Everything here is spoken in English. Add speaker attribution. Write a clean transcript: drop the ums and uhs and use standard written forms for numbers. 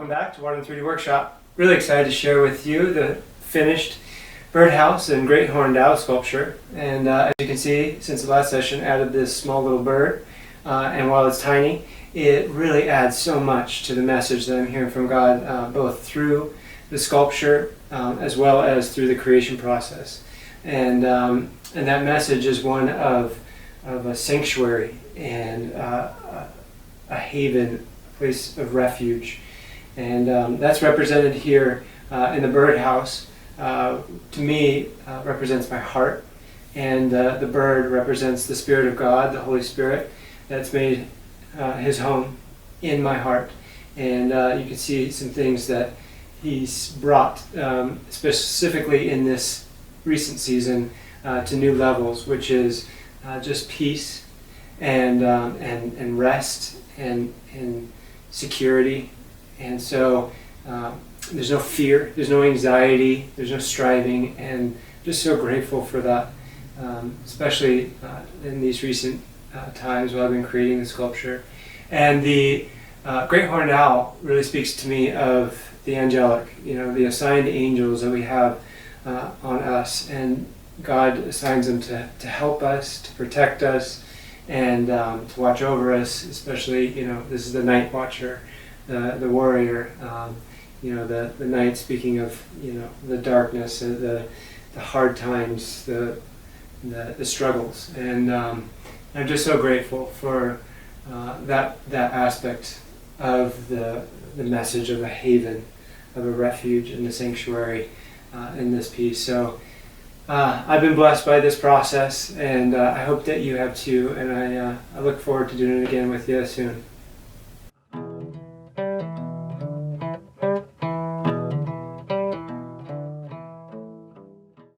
Speaker 1: Welcome back to Waldron 3D Workshop. Really excited to share with you the finished birdhouse and great horned owl sculpture. And as you can see, since the last session, added this small little bird. And while it's tiny, it really adds so much to the message that I'm hearing from God, both through the sculpture as well as through the creation process. And that message is one of a sanctuary and a haven, a place of refuge. And that's represented here in the birdhouse. To me, represents my heart. And the bird represents the Spirit of God, the Holy Spirit, that's made his home in my heart. And you can see some things that he's brought specifically in this recent season to new levels, which is just peace and rest and security. And so there's no fear, there's no anxiety, there's no striving, and just so grateful for that, especially in these recent times while I've been creating the sculpture. And the great horned owl really speaks to me of the angelic, the assigned angels that we have on us, and God assigns them to help us, to protect us, and to watch over us, especially, this is the night watcher, the warrior, the night, speaking of, the darkness, the hard times, the struggles. And I'm just so grateful for that aspect of the message of a haven, of a refuge and a sanctuary in this piece. So I've been blessed by this process, and I hope that you have too, and I look forward to doing it again with you soon.